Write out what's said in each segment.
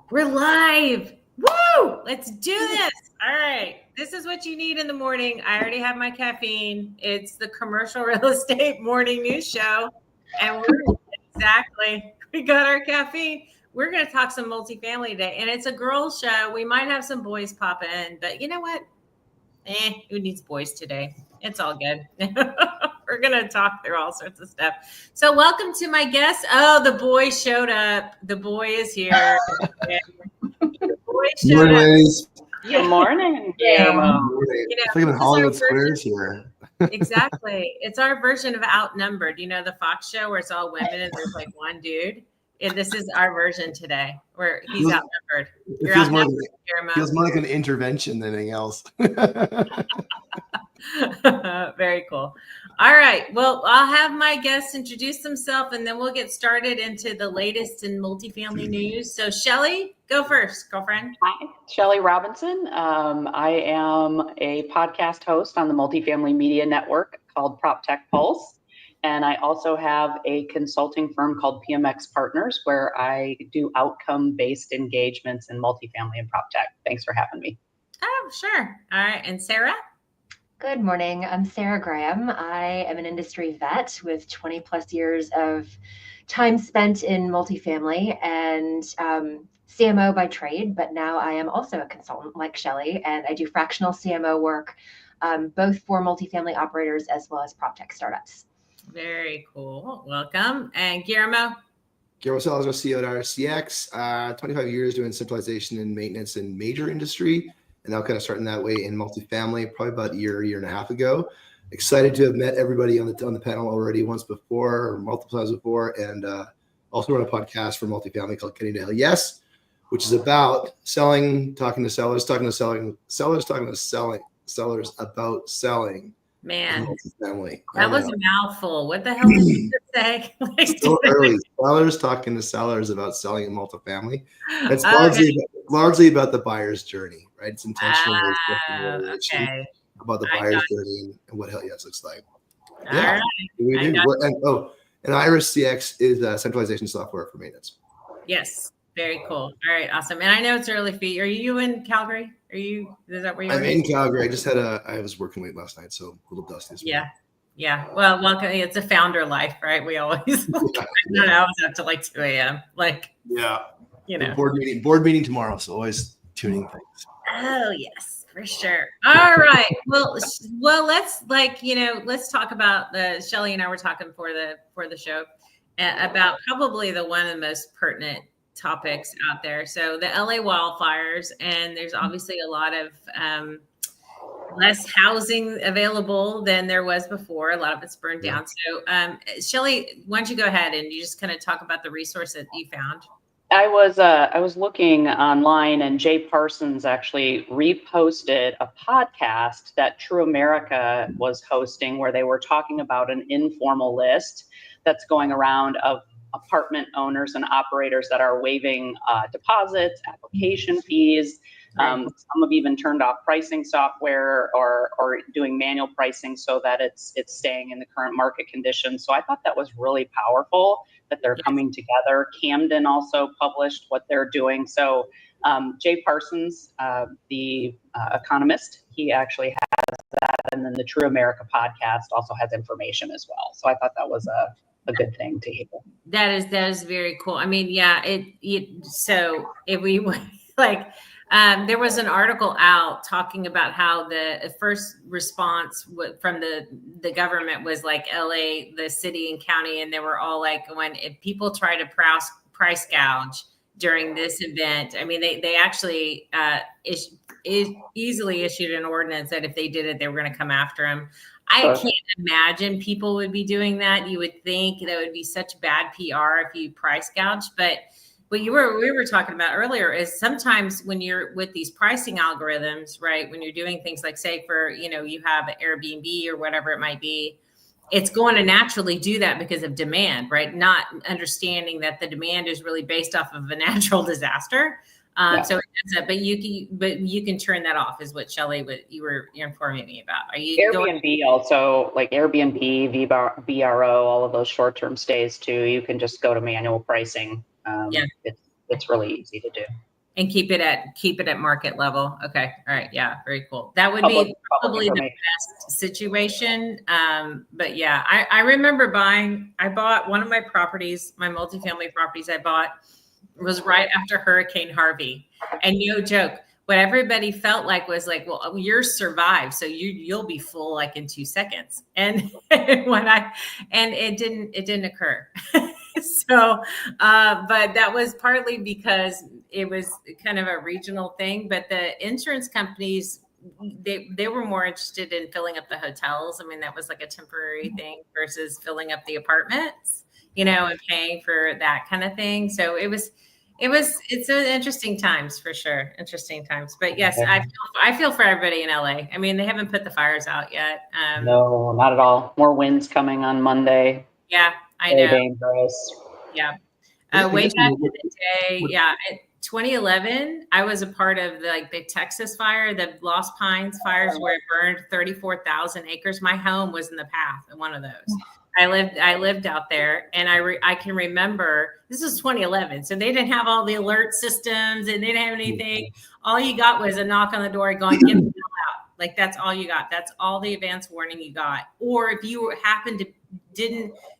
We're live. Woo! Let's do this. All right. This is what you need in the morning. I already have my caffeine. It's the commercial real estate morning news show. And we got our caffeine. We're going to talk some multifamily today. And it's a girls show. We might have some boys pop in, but you know what? Who needs boys today? It's all good. We're going to talk through all sorts of stuff. So welcome to my guest. Oh, the boy showed up. The boy is here. The boy showed up. Good morning, Guillermo. It's like in Hollywood Squares here. Exactly. It's our version of Outnumbered. You know, the Fox show where it's all women and there's like one dude. And this is our version today where he's outnumbered. It feels more like an intervention than anything else. Very cool. All right. Well, I'll have my guests introduce themselves and then we'll get started into the latest in multifamily news. So Shelly, go first, girlfriend. Hi, Shelly Robinson. I am a podcast host on the Multifamily Media Network called PropTech Pulse. And I also have a consulting firm called PMX Partners, where I do outcome-based engagements in multifamily and PropTech. Thanks for having me. Oh, sure. All right. And Sarah? Good morning. I'm Sarah Graham. I am an industry vet with 20 plus years of time spent in multifamily and CMO by trade, but now I am also a consultant like Shelly, and I do fractional CMO work, both for multifamily operators as well as PropTech startups. Very cool. Welcome. And Guillermo? Guillermo Salazar, CEO at RCX, 25 years doing centralization and maintenance in major industry. And now kind of starting that way in multifamily, probably about a year and a half ago. Excited to have met everybody on the panel already once before or multiple times before. And also run a podcast for multifamily called Getting to Hell Yes, which is about selling, talking to sellers, talking to sellers about selling. Man, multifamily. That was a mouthful. What the hell did you just say? Still early. Sellers talking to sellers about selling in multifamily. It's largely about the buyer's journey, right? It's intentional about the buyer's journey and what Hell Yes looks like. Right. We do. And Iris CX is centralization software for maintenance. Yes. Very cool. All right. Awesome. And I know it's early for you. Are you in Calgary? Is that where you're? I'm in Calgary. I was working late last night, so a little dusty. Yeah. Well, welcome. It's a founder life, right? We always, I was up to like 2 a.m. Board meeting tomorrow. So always tuning things. Oh yes, for sure. All right. Well, let's talk about Shelly and I were talking for the show about probably one of the most pertinent topics out there. So the LA wildfires, and there's obviously a lot of less housing available than there was before. A lot of it's burned down. So Shelly, why don't you go ahead and you just kind of talk about the resource that you found? I was looking online, and Jay Parsons actually reposted a podcast that True America was hosting where they were talking about an informal list that's going around of apartment owners and operators that are waiving deposits, application fees. Some have even turned off pricing software or doing manual pricing so that it's staying in the current market conditions. So I thought that was really powerful that they're coming together. Camden also published what they're doing. So Jay Parsons, the economist, he actually has that. And then the True America podcast also has information as well. So I thought that was a good thing to hear. That is very cool. I mean, yeah, so if we there was an article out talking about how the first response from the government was like LA, the city and county, and they were all like, if people try to price gouge during this event, I mean, they actually easily issued an ordinance that if they did it, they were going to come after them. I can't imagine people would be doing that. You would think that would be such bad PR if you price gouge. But what we were talking about earlier is sometimes when you're with these pricing algorithms, right, when you're doing things like, say, for, you have Airbnb or whatever it might be, it's going to naturally do that because of demand, right? Not understanding that the demand is really based off of a natural disaster. So it ends up, but you can turn that off, is what Shelly, you were informing me about. Are you Airbnb also, like Airbnb, VRO, all of those short-term stays too? You can just go to manual pricing. It's really easy to do. And keep it at market level. Okay. All right. Yeah. Very cool. That would Public be probably the best situation. But yeah, I remember I bought one of my properties, my multifamily properties I bought was right after Hurricane Harvey. And no joke, what everybody felt like was like, well, yours survived. So you'll be full like in 2 seconds. And and it didn't occur. So, but that was partly because it was kind of a regional thing, but the insurance companies, they were more interested in filling up the hotels. I mean, that was like a temporary thing versus filling up the apartments, and paying for that kind of thing. So it's an interesting times for sure. Interesting times, but yes, I feel for everybody in LA. I mean, they haven't put the fires out yet. No, not at all. More winds coming on Monday. Yeah, I Very know. dangerous. Yeah. Way back in the day, 2011, I was a part of the Texas fire, the Lost Pines fires, where it burned 34,000 acres. My home was in the path of one of those. I lived out there, and I can remember this was 2011, so they didn't have all the alert systems, and they didn't have anything. All you got was a knock on the door going, "Get the hell out!" Like that's all you got. That's all the advance warning you got. Or if you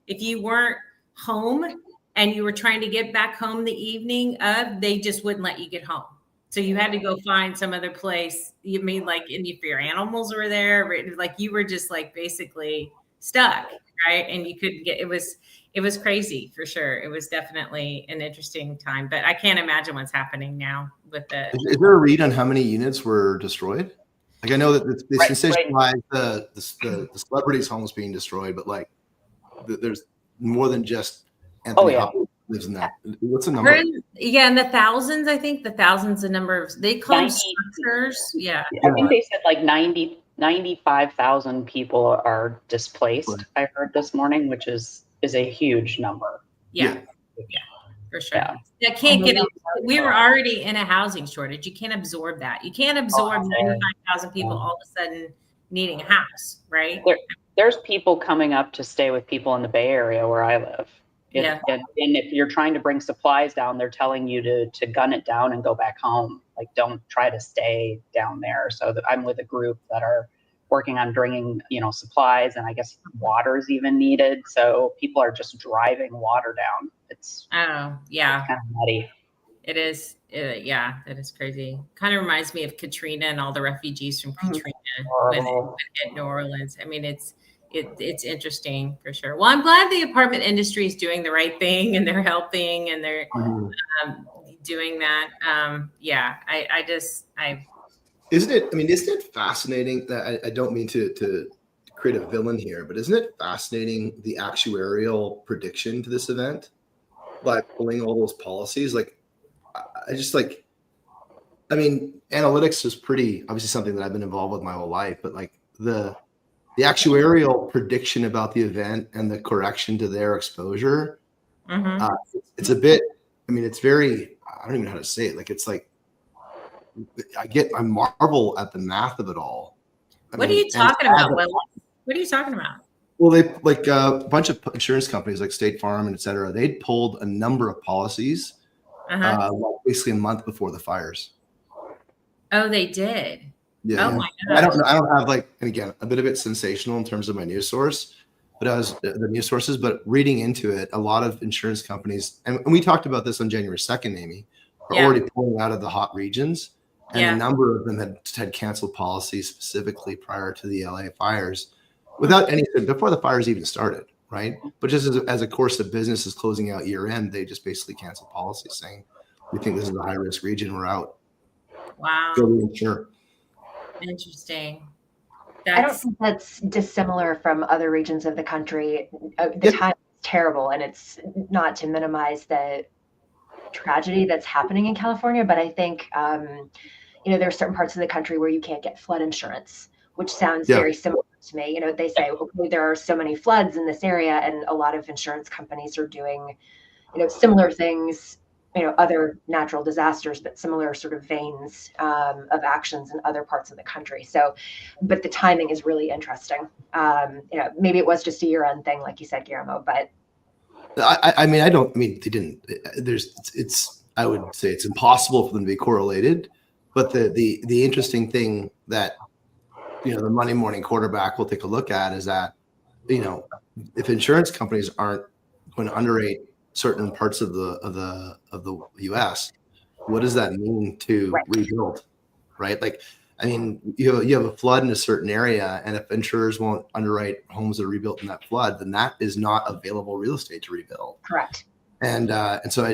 if you weren't home and you were trying to get back home the evening of, they just wouldn't let you get home. So you had to go find some other place. You mean and if your animals were there, like you were just basically stuck, right? And you couldn't get, it was crazy for sure. It was definitely an interesting time, but I can't imagine what's happening now with Is there a read on how many units were destroyed? Like I know that they sensationalize the celebrities' homes being destroyed, but there's more than just Anthony Hopkins lives in that. What's the number? In the thousands, I think the thousands, the number of, they call them structures. Yeah. I think they said 95,000 people are displaced. I heard this morning, which is a huge number. Yeah. For sure. Yeah. Can't get it. We were already in a housing shortage. You can't absorb that. You can't absorb 95,000 people all of a sudden needing a house, right? There's people coming up to stay with people in the Bay Area where I live. And if you're trying to bring supplies down, they're telling you to gun it down and go back home. Like, don't try to stay down there. So that I'm with a group that are working on bringing, supplies, and I guess water is even needed. So people are just driving water down. It's kind of nutty. It is. It is crazy. Kind of reminds me of Katrina and all the refugees from Katrina when at New Orleans. I mean, it's interesting for sure. Well, I'm glad the apartment industry is doing the right thing, and they're helping, and they're doing that. Isn't it fascinating that I don't mean to create a villain here, but isn't it fascinating the actuarial prediction to this event by pulling all those policies? Analytics is pretty obviously something that I've been involved with my whole life, but the actuarial prediction about the event and the correction to their exposure, it's a bit, it's very, I don't even know how to say it. I marvel at the math of it all. What are you talking about, Will? What are you talking about? Well, they a bunch of insurance companies like State Farm and et cetera, they'd pulled a number of policies basically a month before the fires. Oh, they did. Yeah. Oh my God. I don't have and again, a bit of it sensational in terms of my news source, but the news sources, but reading into it, a lot of insurance companies, and we talked about this on January 2nd, Amy, are already pulling out of the hot regions. And a number of them had canceled policies specifically prior to the LA fires before the fires even started, right? But just as a course of business is closing out year end, they just basically canceled policies saying, we think this is a high risk region, we're out. Wow. Go reinsure. Interesting. I don't think that's dissimilar from other regions of the country. The time is terrible, and it's not to minimize the tragedy that's happening in California, but I think there are certain parts of the country where you can't get flood insurance, which sounds very similar to me. They say, okay, there are so many floods in this area, and a lot of insurance companies are doing similar things, other natural disasters, but similar sort of veins of actions in other parts of the country. So, but the timing is really interesting. Maybe it was just a year-end thing, like you said, Guillermo, but they didn't. I would say it's impossible for them to be correlated. But the interesting thing that, the Monday morning quarterback will take a look at is that, if insurance companies aren't going to underrate certain parts of the U.S., what does that mean to rebuild, right? Like, I mean, you have a flood in a certain area, and if insurers won't underwrite homes that are rebuilt in that flood, then that is not available real estate to rebuild. Correct. And so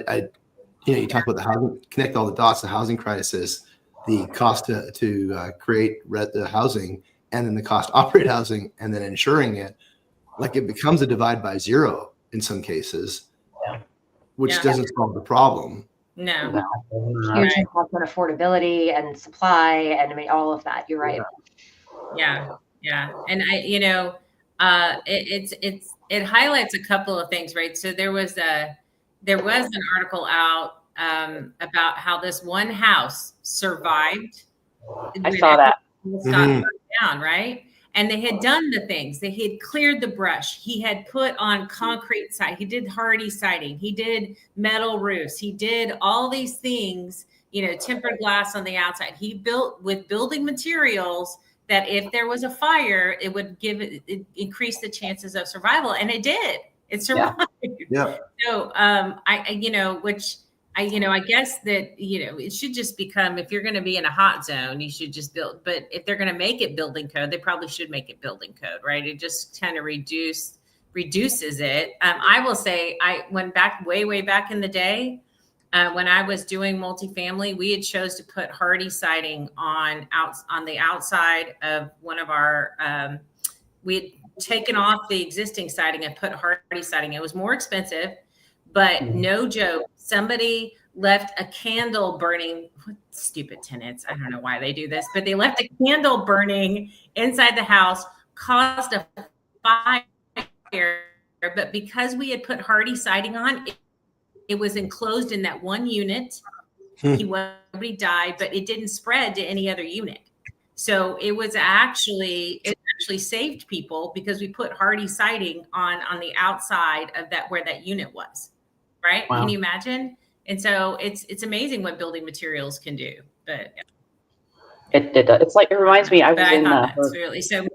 you talk about the housing, connect all the dots, the housing crisis, the cost to create the housing, and then the cost to operate housing, and then insuring it. Like, it becomes a divide by zero in some cases, which doesn't solve the problem. No. Huge impact on affordability and supply, and I mean all of that. You're right. Yeah. And it highlights a couple of things, right? So there was an article out about how this one house survived. I saw that. Got burned down, right? And they had done the things. They had cleared the brush. He had put on concrete siding. He did hardy siding. He did metal roofs. He did all these things, tempered glass on the outside. He built with building materials that if there was a fire, it would increase the chances of survival. And it did. It survived. Yeah. So I guess that, it should just become, if you're going to be in a hot zone, you should just build. But if they're going to make it building code, they probably should make it building code, right? It just kind of reduces it. I will say, I went back way back in the day when I was doing multifamily. We had chose to put hardy siding on the outside of one of our. We had taken off the existing siding and put hardy siding. It was more expensive. But no joke, somebody left a candle burning. What stupid tenants. I don't know why they do this, but they left a candle burning inside the house, caused a fire. But because we had put hardy siding on, it was enclosed in that one unit. Nobody died, but it didn't spread to any other unit. So it actually saved people because we put hardy siding on the outside of that where that unit was. Right? Wow. Can you imagine? And so it's amazing what building materials can do. But it's like, it reminds me. I was in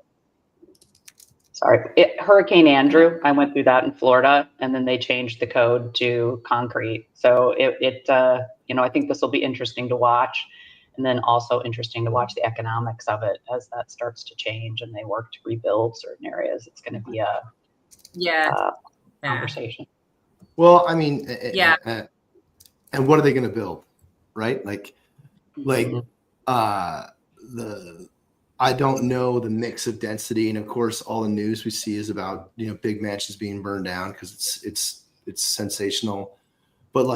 Hurricane Andrew. I went through that in Florida, and then they changed the code to concrete. So I think this will be interesting to watch, and then also interesting to watch the economics of it as that starts to change and they work to rebuild certain areas. It's going to be a conversation. Well, I mean, and what are they going to build, right? I don't know the mix of density, and of course, all the news we see is about big mansions being burned down because it's sensational. But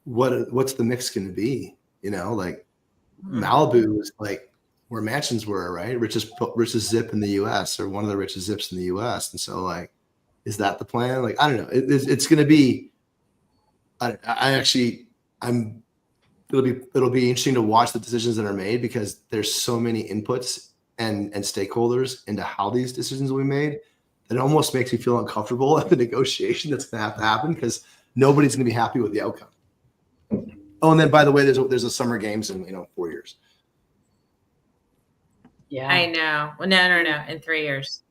what's the mix going to be? Malibu is where mansions were, right? Richest zip in the U.S. or one of the richest zips in the U.S. And so is that the plan? I don't know. It's going to be. It'll be interesting to watch the decisions that are made because there's so many inputs and stakeholders into how these decisions will be made. It almost makes me feel uncomfortable at the negotiation that's going to have to happen because nobody's going to be happy with the outcome. Oh, and then by the way, there's a summer games in 4 years. Yeah, I know. Well, no. In 3 years.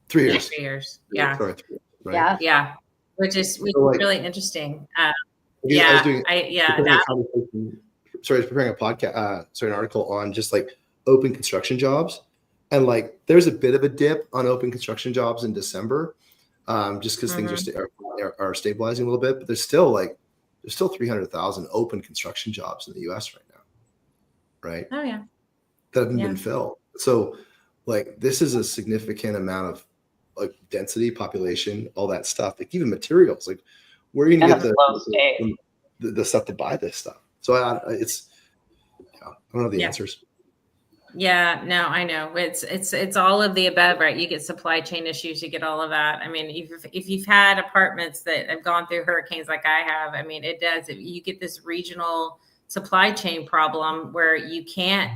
3 years. 3 years. Yeah. Sorry, 3 years, right? Yeah. Which is really interesting. I was preparing a podcast, an article on just open construction jobs, and there's a bit of a dip on open construction jobs in December, just because things are stabilizing a little bit, but there's still 300,000 open construction jobs in the U.S. right now, right? Oh yeah, that haven't been filled. So this is a significant amount of density, population, all that stuff. Even materials, where are you gonna get the stuff to buy this stuff? So I don't know the answers. Yeah, no, I know. It's all of the above, right? You get supply chain issues, you get all of that. I mean, if you've had apartments that have gone through hurricanes like I have, I mean, it does. You get this regional supply chain problem where you can't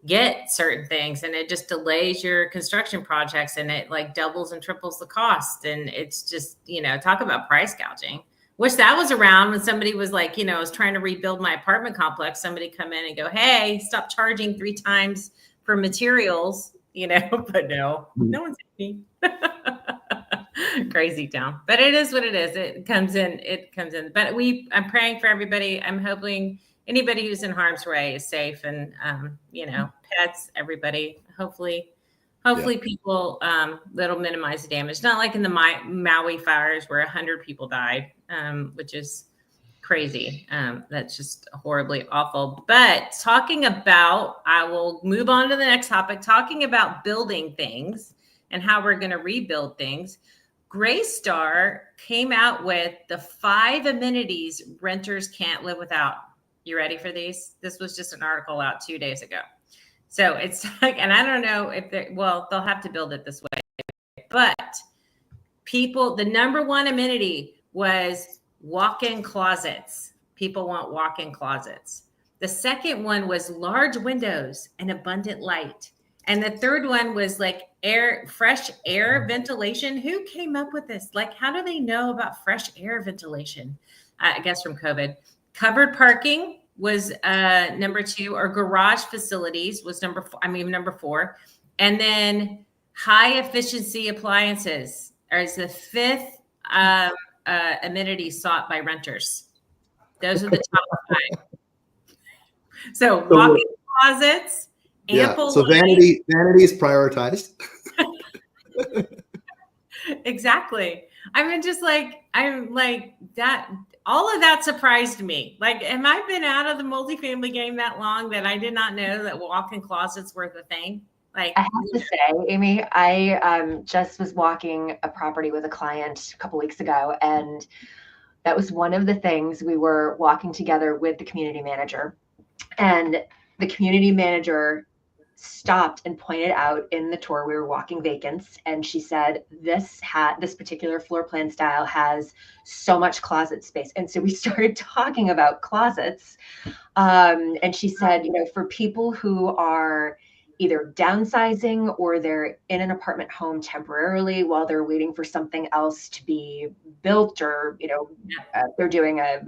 get certain things, and it just delays your construction projects, and it doubles and triples the cost. And it's just, talk about price gouging. Wish that was around when somebody was like, I was trying to rebuild my apartment complex. Somebody come in and go, hey, stop charging 3 times for materials, but no one's me. Crazy town, but it is what it is. It comes in. But I'm praying for everybody. I'm hoping anybody who's in harm's way is safe, and pets, everybody. Hopefully people that'll minimize the damage. Not like in the Maui fires where 100 people died, which is crazy. That's just horribly awful. But I will move on to the next topic, talking about building things and how we're going to rebuild things. Greystar came out with the 5 amenities renters can't live without. You ready for these? This was just an article out 2 days ago. So it's like, and I don't know if they'll have to build it this way, but the number 1 amenity was walk-in closets. People want walk-in closets. The second one was large windows and abundant light. And the third one was like fresh air ventilation. Who came up with this? Like, how do they know about fresh air ventilation? I guess from COVID. Covered parking was number 2, or garage facilities was number 4. And then high efficiency appliances is the 5th amenity sought by renters. Those are the top 5. So walk-in closets. So vanity is prioritized. Exactly. I'm like that. All of that surprised me. Like, have I been out of the multifamily game that long that I did not know that walk-in closets were the thing? Like, I have to say, Amy, I just was walking a property with a client a couple weeks ago, and that was one of the things. We were walking together with the community manager, and the community manager stopped and pointed out in the tour, we were walking vacants, and she said, this particular floor plan style has so much closet space. And so we started talking about closets. And she said, for people who are either downsizing or they're in an apartment home temporarily while they're waiting for something else to be built, or they're doing a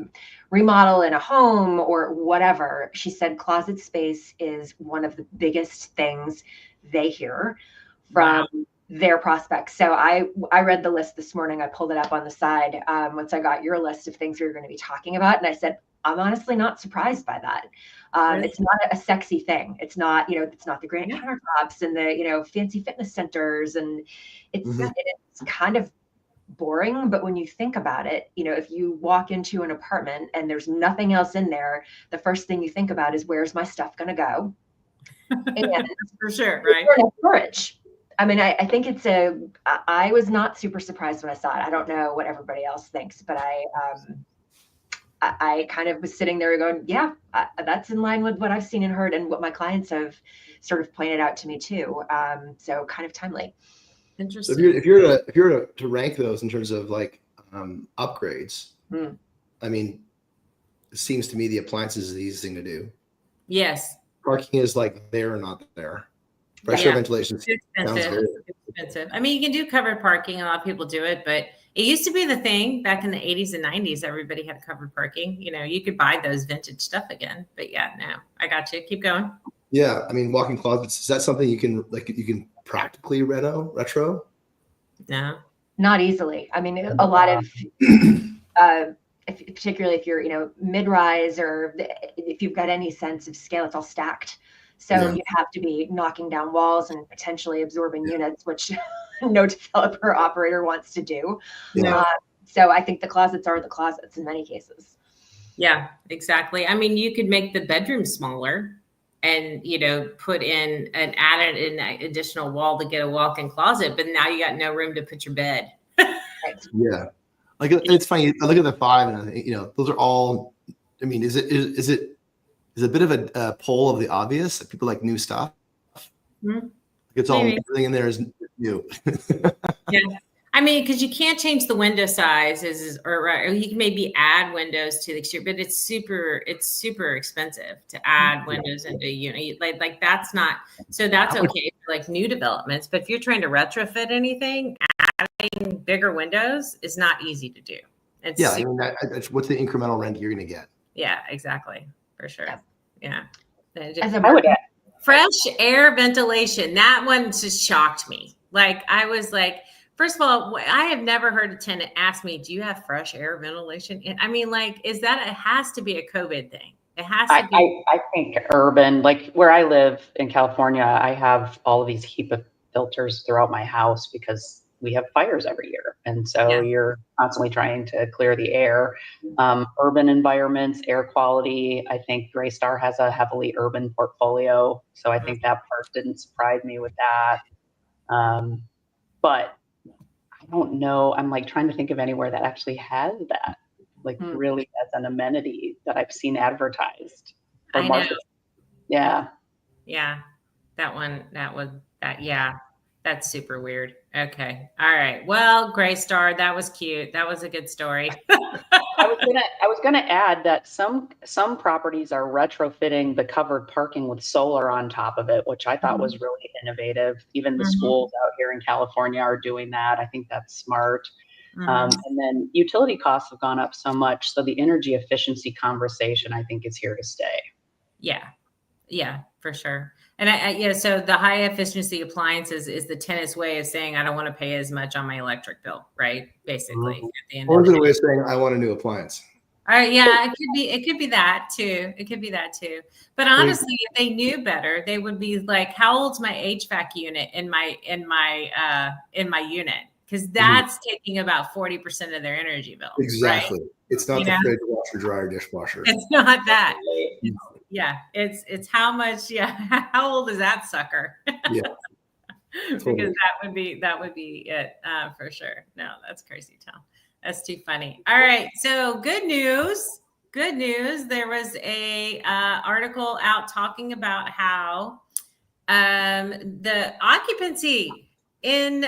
remodel in a home or whatever. She said closet space is one of the biggest things they hear from their prospects. So I read the list this morning. I pulled it up on the side once I got your list of things we were going to be talking about, and I said, I'm honestly not surprised by that. Really? It's not a sexy thing. It's not, it's not the granite countertops and the, fancy fitness centers, and it's kind of boring. But when you think about it, if you walk into an apartment and there's nothing else in there, the first thing you think about is, where's my stuff going to go? And for sure, right? Storage. I mean, I think I was not super surprised when I saw it. I don't know what everybody else thinks, but I kind of was sitting there going, yeah, that's in line with what I've seen and heard, and what my clients have sort of pointed out to me too. So kind of timely. Interesting. So if you're to rank those in terms of like upgrades, I mean, it seems to me the appliances is the easiest thing to do. Yes. Parking is like there or not there. Fresh air ventilation is expensive. I mean, you can do covered parking. A lot of people do it, but it used to be the thing back in the 80s and 90s. Everybody had covered parking. You could buy those vintage stuff again. But yeah, no, I got you. Keep going. Yeah, I mean, walk-in closets, is that something you can practically retro? No, not easily. I mean, a lot of particularly if you're mid-rise, or if you've got any sense of scale, it's all stacked. So you have to be knocking down walls and potentially absorbing units, which no developer operator wants to do. Yeah. So I think the closets are the closets in many cases. Yeah, exactly. I mean, you could make the bedroom smaller and, put in and add an additional wall to get a walk-in closet, but now you got no room to put your bed. Yeah. Like, it's funny. I look at the 5 and I think, those are all, I mean, is it a bit of a poll of the obvious? People like new stuff. Mm-hmm. It's all, everything in there is new. Yeah. I mean, because you can't change the window sizes, or you can maybe add windows to the exterior, but it's super expensive to add windows into a unit. Like that's not, so that's okay for like new developments. But if you're trying to retrofit anything, adding bigger windows is not easy to do. It's Yeah, I mean, what's the incremental rent you're going to get? yeah, exactly, for sure. Yeah. As a I would market, Fresh air ventilation. That one just shocked me. Like I was like, first of all, I have never heard a tenant ask me, "Do you have fresh air ventilation?" And I mean, like, is that it has to be a COVID thing? It has to be. I think urban, like where I live in California, I have all of these HEPA filters throughout my house because we have fires every year. And so Yeah. you're constantly trying to clear the air. Urban environments, air quality, I think Greystar has a heavily urban portfolio. So I think that part didn't surprise me with that. But I don't know. I'm like trying to think of anywhere that actually has that, like really as an amenity that I've seen advertised or I know. marketed. Yeah. Yeah. That one, yeah. That's super weird. Okay. All right. Well, Greystar, that was cute. That was a good story. I was gonna add that some properties are retrofitting the covered parking with solar on top of it, which I thought was really innovative. Even the schools out here in California are doing that. I think that's smart. And then utility costs have gone up so much, so the energy efficiency conversation I think is here to stay. Yeah. Yeah, for sure. And yeah, so the high efficiency appliances is the tenant's way of saying, I don't want to pay as much on my electric bill, right? Basically, at the end Or of is the it a day. way of saying, I want a new appliance? All right, yeah, it could be that too. It could be that too. But honestly, if they knew better, they would be like, how old's my HVAC unit in my unit? Because that's taking about 40% of their energy bill. Exactly. Right? It's not the fridge, washer, dryer, dishwasher. It's not that. Yeah, it's how much. Yeah, how old is that sucker? Yeah, totally. Because that would be it for sure. No, that's crazy, Tom. That's too funny. All right, so good news. Good news. There was a article out talking about how the occupancy in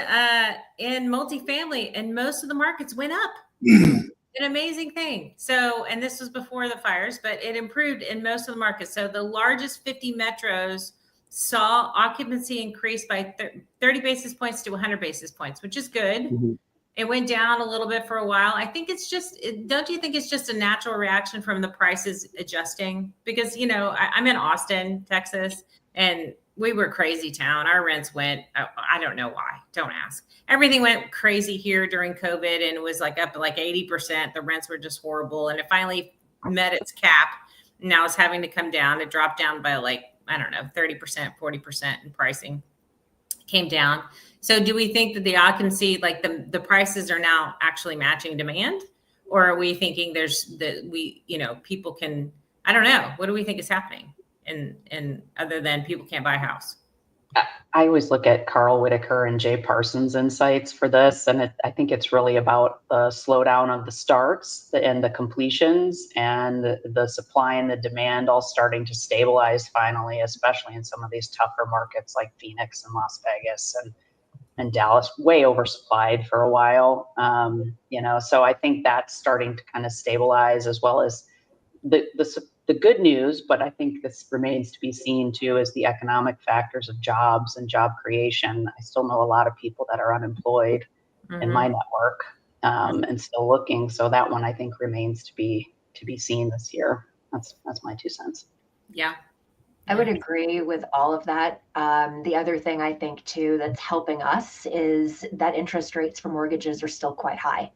multifamily in most of the markets went up. An amazing thing. So, and this was before the fires, but it improved in most of the markets. So the largest 50 metros saw occupancy increase by 30 basis points to 100 basis points, which is good. It went down a little bit for a while. I think it's just, don't you think it's just a natural reaction from the prices adjusting? Because, you know, I'm in Austin, Texas, and we were crazy town. Our rents went, I don't know why. Don't ask. Everything went crazy here during COVID and it was like up like 80%. The rents were just horrible. And it finally met its cap. Now it's having to come down. It dropped down by like, I don't know, 30%, 40% in pricing. Came down. So do we think that the occupancy, like the prices are now actually matching demand? Or are we thinking people can, I don't know. What do we think is happening? And other than people can't buy a house? I always look at Carl Whitaker and Jay Parsons' insights for this, and I think it's really about the slowdown of the starts and the completions and the supply and the demand all starting to stabilize finally, especially in some of these tougher markets like Phoenix and Las Vegas and Dallas, way oversupplied for a while. So I think that's starting to kind of stabilize, as well as the good news, but I think this remains to be seen too, is the economic factors of jobs and job creation. I still know a lot of people that are unemployed in my network and still looking. So that one I think remains to be seen this year. That's my 2 cents. Yeah. I would agree with all of that. The other thing I think too that's helping us is that interest rates for mortgages are still quite high,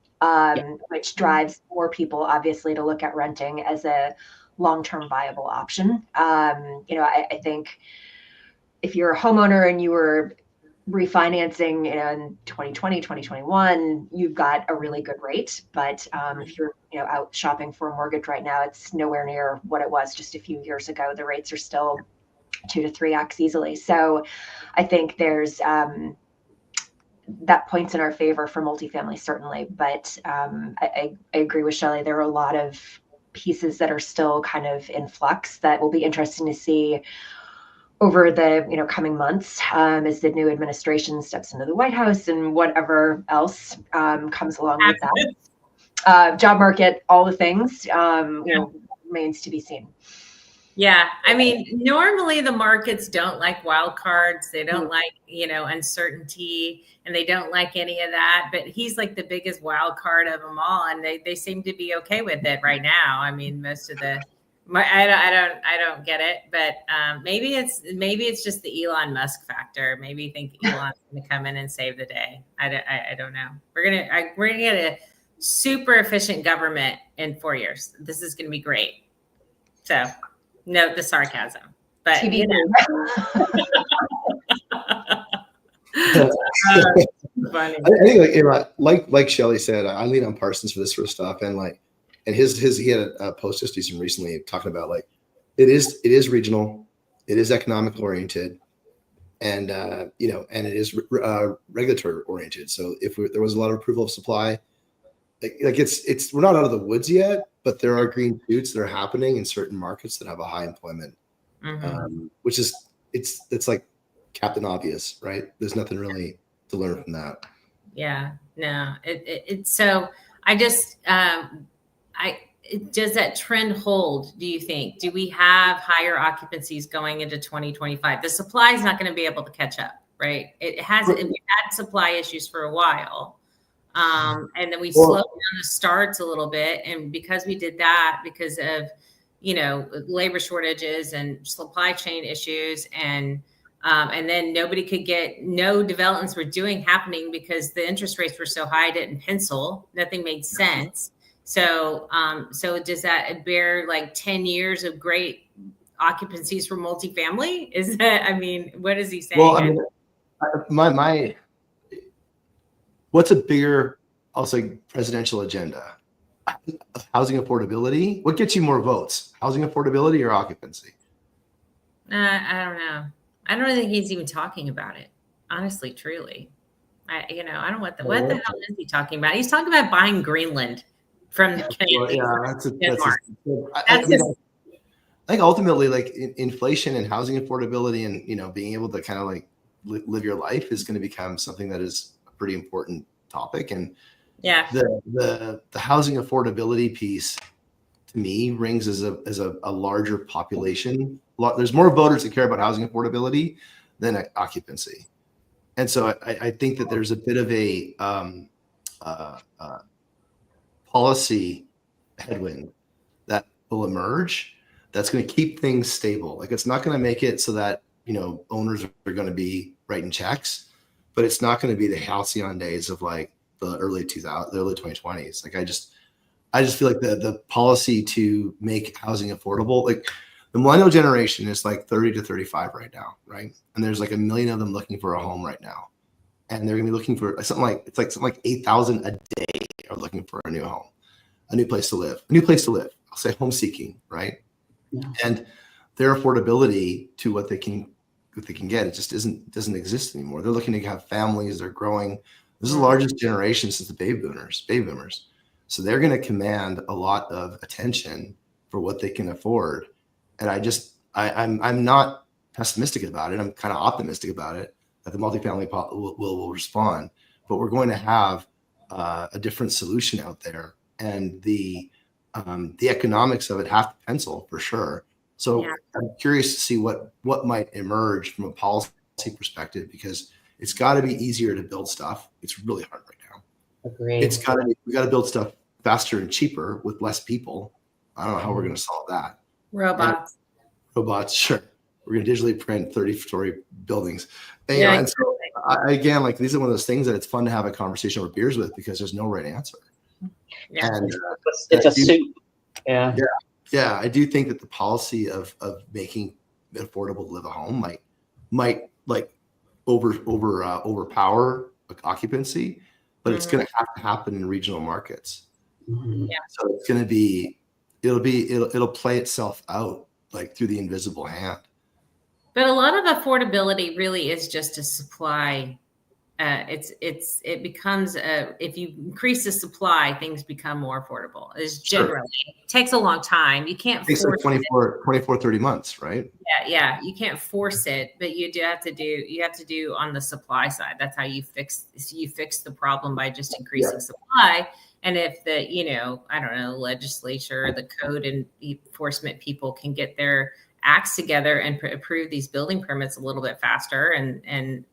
which drives more people obviously to look at renting as a long-term viable option. I think if you're a homeowner and you were refinancing in 2020, 2021, you've got a really good rate. But if you're out shopping for a mortgage right now, it's nowhere near what it was just a few years ago. The rates are still 2 to 3x easily. So I think there's that points in our favor for multifamily, certainly. But I agree with Shelley. There are a lot of pieces that are still kind of in flux that will be interesting to see over the coming months as the new administration steps into the White House and whatever else comes along with that. Job market, all the things remains to be seen. Yeah. I mean, normally the markets don't like wild cards. They don't like, uncertainty, and they don't like any of that. But he's like the biggest wild card of them all. And they seem to be okay with it right now. I mean, most of I don't get it, but maybe it's just the Elon Musk factor. Maybe you think Elon's going to come in and save the day. I don't know. We're gonna get a super efficient government in 4 years. This is going to be great. So, note the sarcasm, but TBD. Funny. I think like Shelly said, I lean on Parsons for this sort of stuff, and he had a post just recently talking about like it is regional, it is economic oriented, and and it is regulatory oriented. So if there was a lot of approval of supply, like it's we're not out of the woods yet, but there are green shoots that are happening in certain markets that have a high employment, which is it's like Captain Obvious, right? There's nothing really to learn from that. Yeah, no, it's so I just does that trend hold? Do you think? Do we have higher occupancies going into 2025? The supply is not going to be able to catch up, right? We've had supply issues for a while. And then we slowed down the starts a little bit. And because we did that, because of, labor shortages and supply chain issues, and then no developments were happening because the interest rates were so high, it didn't pencil. Nothing made sense. So does that bear like 10 years of great occupancies for multifamily? Is that, what is he saying? Well, what's a bigger, I'll say, presidential agenda? Housing affordability? What gets you more votes? Housing affordability or occupancy? I don't know. I don't think he's even talking about it. Honestly, truly. I don't know what the hell is he talking about? He's talking about buying Greenland from Denmark. I think ultimately, like inflation and housing affordability and, being able to kind of like live your life is going to become something that is a pretty important topic. And the housing affordability piece to me rings as a larger population. There's more voters that care about housing affordability than occupancy. And so I think that there's a bit of a policy headwind that will emerge that's going to keep things stable. Like it's not going to make it so that, owners are going to be writing checks, but it's not going to be the halcyon days of like the early 2020s. Like I just feel like the policy to make housing affordable, like the millennial generation is like 30 to 35 right now, right? And there's like 1 million of them looking for a home right now. And they're going to be looking for something like 8,000 a day are looking for a new home, a new place to live. I'll say home seeking, right? Yeah. And their affordability to what they can get, it just doesn't exist anymore. They're looking to have families. They're growing. This is the largest generation since the baby boomers. So they're going to command a lot of attention for what they can afford. And I'm not pessimistic about it. I'm kind of optimistic about it that the multifamily will respond, but we're going to have a different solution out there, and the economics of it have to pencil for sure. So I'm curious to see what might emerge from a policy perspective, because it's got to be easier to build stuff. It's really hard right now. Agreed. We got to build stuff faster and cheaper with less people. I don't know how we're going to solve that. Robots, sure. We're going to digitally print 30-story buildings. And so again, like these are one of those things that it's fun to have a conversation over beers with, because there's no right answer. Yeah. And it's a soup. Yeah. I do think that the policy of making it affordable to live a home might like overpower occupancy, but it's going to have to happen in regional markets. Mm-hmm. Yeah. So it's going to be, it'll play itself out like through the invisible hand. But a lot of affordability really is just a supply. It becomes if you increase the supply, things become more affordable. It's generally it takes a long time. You can't force like 24, 30 months, right? Yeah. You can't force it, but you have to do on the supply side. That's how you fix the problem, by just increasing supply. And if the, legislature, the code and enforcement people can get their acts together and approve these building permits a little bit faster and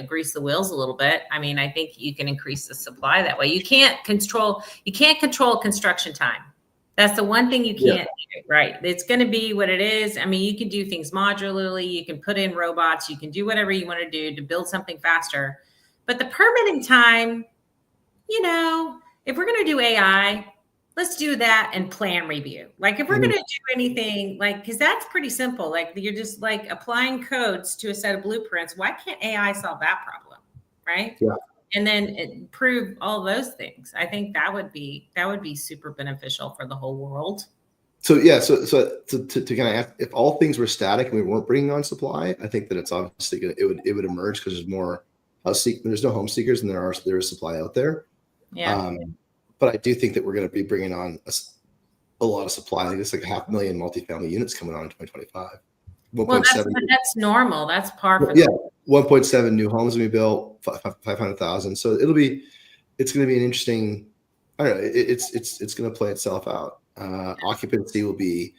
grease the wheels a little bit, I mean, I think you can increase the supply that way. You can't control construction time. That's the one thing you can't do, right? It's going to be what it is. I mean, you can do things modularly. You can put in robots. You can do whatever you want to do to build something faster. But the permitting time, if we're going to do AI, let's do that and plan review. Like if we're going to do anything, because that's pretty simple. Like you're just like applying codes to a set of blueprints. Why can't AI solve that problem, right? Yeah. And then improve all those things. I think that would be super beneficial for the whole world. So yeah, so to kind of ask, if all things were static and we weren't bringing on supply, I think that it's obviously it would emerge because there's more there's no home seekers and there is supply out there. Yeah. But I do think that we're going to be bringing on a lot of supply. I think it's like 500,000 multifamily units coming on in 2025. Well, that's normal. That's par for 1.7 new homes will be built, 500,000. So it's going to be an interesting. I don't know. It's going to play itself out. Occupancy will be.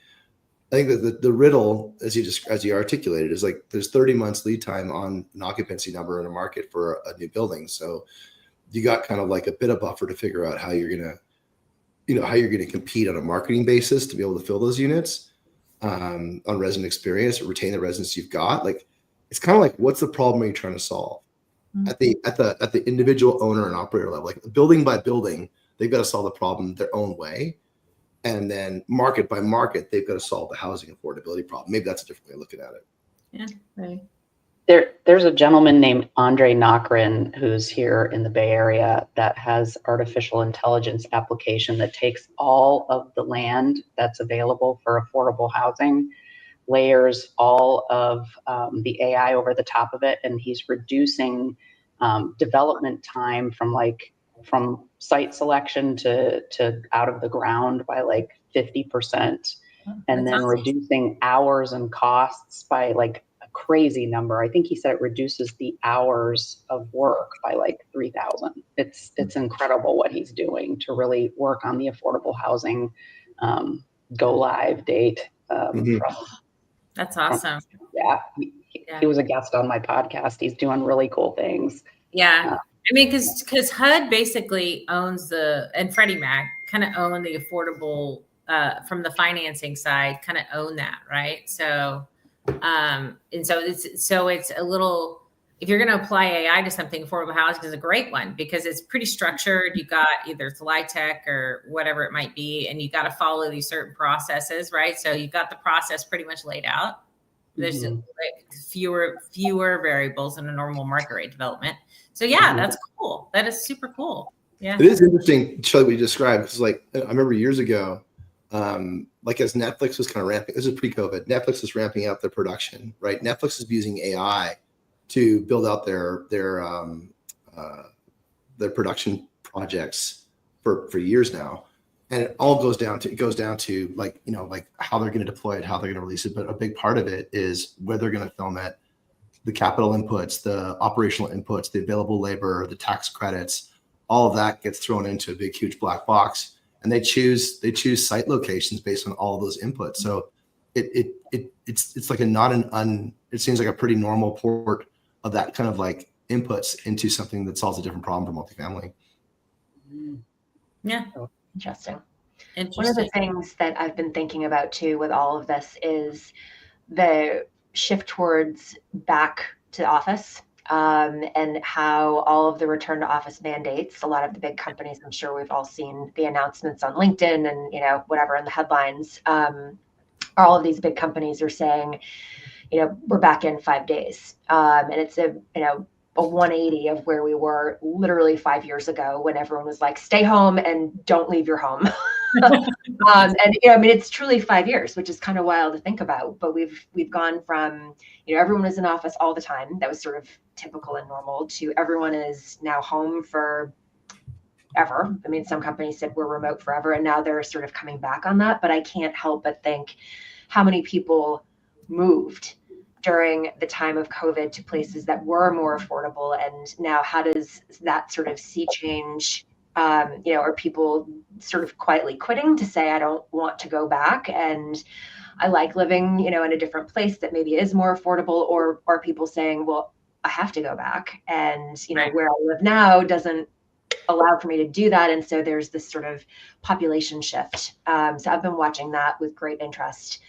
I think that the riddle, as you articulated, is like there's 30 months lead time on an occupancy number in a market for a new building. So you got kind of like a bit of buffer to figure out how you're gonna compete on a marketing basis to be able to fill those units on resident experience or retain the residents you've got. Like it's kind of like, what's the problem you're trying to solve at the individual owner and operator level? Like building by building, they've got to solve the problem their own way, and then market by market, they've got to solve the housing affordability problem. Maybe that's a different way of looking at it. Yeah, right. There's a gentleman named Andre Nakrin who's here in the Bay Area that has artificial intelligence application that takes all of the land that's available for affordable housing, layers all of the AI over the top of it, and he's reducing development time from site selection to out of the ground by like 50%, and then reducing hours and costs by like crazy number. I think he said it reduces the hours of work by like 3,000. It's incredible what he's doing to really work on the affordable housing go live date. That's awesome. He was a guest on my podcast. He's doing really cool things. Yeah. I mean, because HUD basically owns and Freddie Mac kind of own the affordable from the financing side, kind of own that, right? So and so it's a little, if you're going to apply AI to something, affordable housing is a great one because it's pretty structured. You got either it's LIHTC or whatever it might be, and you got to follow these certain processes, right? So you've got the process pretty much laid out. There's fewer variables in a normal market rate development. So yeah, that's cool. That is super cool. Yeah, it is interesting, Shelley, what you described, because like I remember years ago, like as Netflix was kind of ramping, this is pre-COVID, Netflix was ramping up their production, right? Netflix is using AI to build out their production projects for years now. And it all goes down to like, like how they're going to deploy it, how they're going to release it. But a big part of it is where they're going to film it, the capital inputs, the operational inputs, the available labor, the tax credits, all of that gets thrown into a big, huge black box. And they choose site locations based on all of those inputs. So it's like it seems like a pretty normal port of that kind of like inputs into something that solves a different problem for multifamily. Yeah. Interesting. One of the things that I've been thinking about too with all of this is the shift towards back to office. And how all of the return to office mandates, a lot of the big companies, I'm sure we've all seen the announcements on LinkedIn and, whatever in the headlines, all of these big companies are saying, we're back in 5 days. And it's a 180 of where we were literally 5 years ago when everyone was like, stay home and don't leave your home. It's truly 5 years, which is kind of wild to think about, but we've gone from, everyone is in office all the time. That was sort of typical and normal to everyone is now home for ever. I mean, some companies said we're remote forever, and now they're sort of coming back on that, but I can't help but think how many people moved during the time of COVID to places that were more affordable. And now how does that sort of sea change? Are people sort of quietly quitting to say, I don't want to go back? And I like living, in a different place that maybe is more affordable, or people saying, well, I have to go back, and Right. where I live now doesn't allow for me to do that. And so there's this sort of population shift. So I've been watching that with great interest,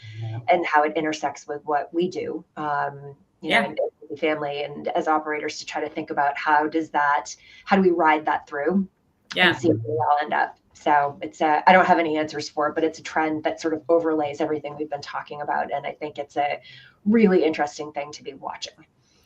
and how it intersects with what we do, in the family and as operators, to try to think about how do we ride that through and see where we all end up. So it's I don't have any answers for it, but it's a trend that sort of overlays everything we've been talking about. And I think it's a really interesting thing to be watching.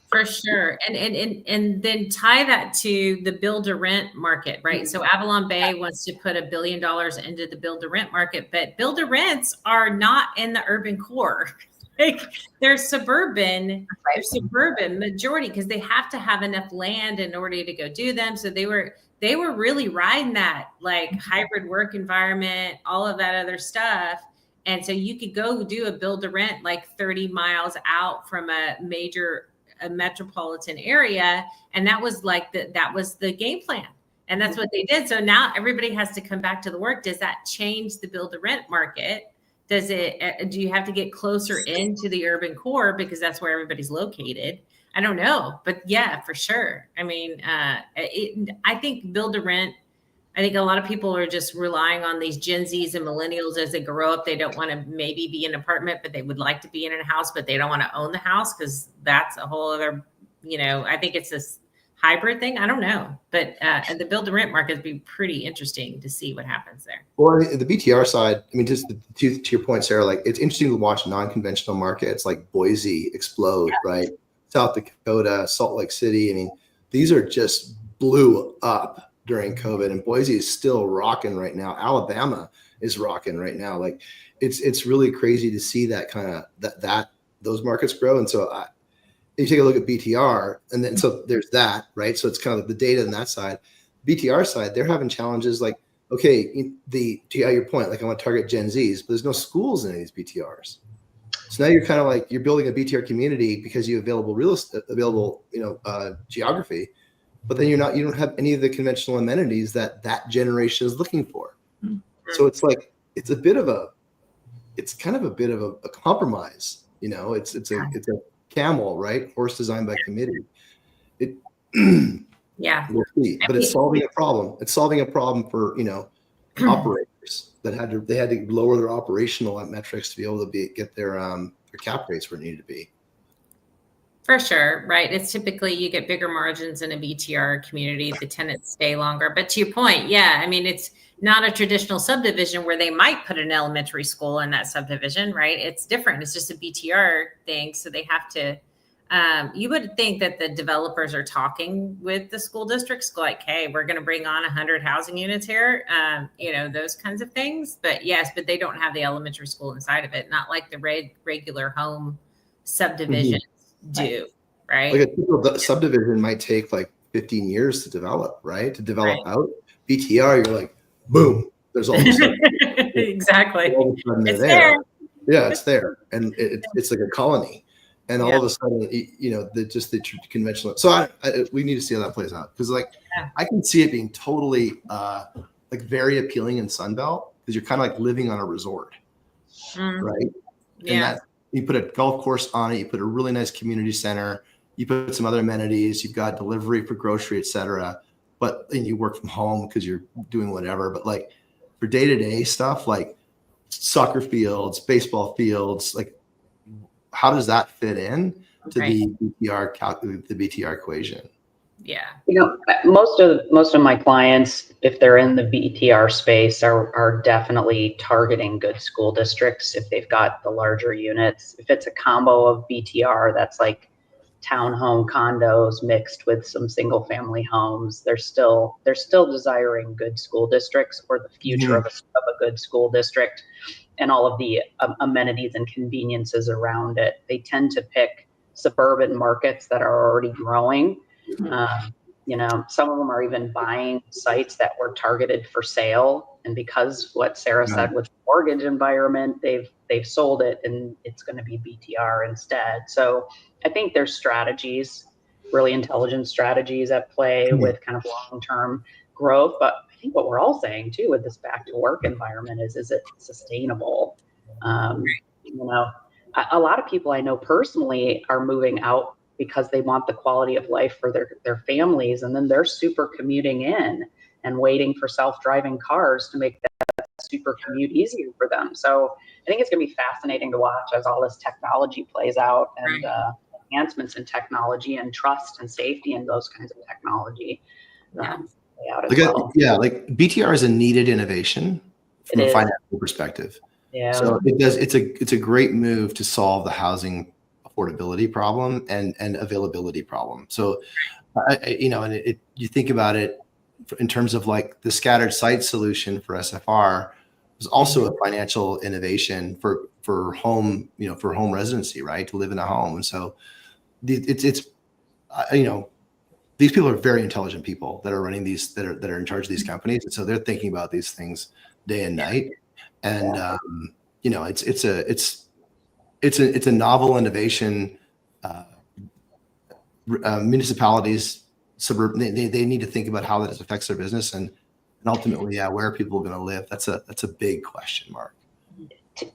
For sure. And then tie that to the build to rent market, right? So Avalon Bay wants to put $1 billion into the build to rent market, but build to rents are not in the urban core. Like they're suburban, Right. they're suburban majority, because they have to have enough land in order to go do them. So they were really riding that like hybrid work environment, all of that other stuff. And so you could go do a build to rent like 30 miles out from a metropolitan area, and that was like that was the game plan, and that's what they did. So now everybody has to come back to the work. Does that change the build to rent market? Does it? Do you have to get closer into the urban core because that's where everybody's located? I don't know, but yeah, for sure. I mean, I think build to rent. I think a lot of people are just relying on these Gen Zs and millennials as they grow up. They don't want to maybe be in an apartment, but they would like to be in a house, but they don't want to own the house because that's a whole other, I think it's this hybrid thing. I don't know, but the build to rent market would be pretty interesting to see what happens there. Well, the BTR side, I mean, just to your point, Sarah, like it's interesting to watch non-conventional markets like Boise explode, right? South Dakota, Salt Lake City. I mean, these are just blew up during COVID, and Boise is still rocking right now. Alabama is rocking right now. Like it's really crazy to see that kind of that those markets grow. And so you take a look at BTR, and then so there's that, right? So it's kind of the data on that side. BTR side, they're having challenges like, okay, to your point, like I want to target Gen Zs, but there's no schools in any of these BTRs. So now you're kind of like you're building a BTR community because you have available real estate, available geography, but then you don't have any of the conventional amenities that generation is looking for. Mm-hmm. So it's like it's kind of a bit of a compromise. It's a camel, right? Horse designed by committee. Yeah. We'll see. But it's solving a problem. It's solving a problem for operators that had to lower their operational metrics to be able to get their cap rates where it needed to be. For sure, right? It's typically you get bigger margins in a BTR community. The tenants stay longer. But to your point, yeah, I mean, it's not a traditional subdivision where they might put an elementary school in that subdivision, right? It's different. It's just a BTR thing. So they have to, you would think that the developers are talking with the school districts like, hey, we're going to bring on 100 housing units here, those kinds of things. But yes, but they don't have the elementary school inside of it, not like the regular home subdivision. Mm-hmm. Do right? Like a typical subdivision might take like 15 years to develop, right? To develop out. BTR, you're like, boom, there's all of a sudden. Exactly. All of a sudden they're there. Yeah, it's there. And it's like a colony. And all of a sudden, the conventional. So we need to see how that plays out. Because I can see it being totally like very appealing in Sunbelt because you're kind of like living on a resort, right? Yeah. And you put a golf course on it, you put a really nice community center, you put some other amenities, you've got delivery for grocery, et cetera. And you work from home because you're doing whatever. But like for day-to-day stuff, like soccer fields, baseball fields, like how does that fit in to the BTR equation? Yeah. Most of my clients, if they're in the BTR space, are definitely targeting good school districts if they've got the larger units. If it's a combo of BTR, that's like townhome condos mixed with some single family homes. They're still desiring good school districts or the future of a good school district and all of the amenities and conveniences around it. They tend to pick suburban markets that are already growing. Some of them are even buying sites that were targeted for sale, and because what Sarah said with the mortgage environment, they've sold it and it's going to be BTR instead. So I think there's strategies, really intelligent strategies at play with kind of long-term growth. But I think what we're all saying too with this back to work environment is it sustainable? a lot of people I know personally are moving out because they want the quality of life for their families. And then they're super commuting in and waiting for self-driving cars to make that super commute easier for them. So I think it's going to be fascinating to watch as all this technology plays out, and enhancements in technology and trust and safety and those kinds of technology. Play out as well. Like BTR is a needed innovation from a financial perspective. Yeah. So it's a great move to solve the housing affordability problem and availability problem. So, you think about it in terms of like the scattered site solution for SFR was also a financial innovation for home, for home residency, right? To live in a home. And so these people are very intelligent people that are running these, that are in charge of these companies. And so they're thinking about these things day and night. And, it's a novel innovation. Municipalities, suburban, they need to think about how that affects their business and ultimately, where are people going to live? That's a big question mark.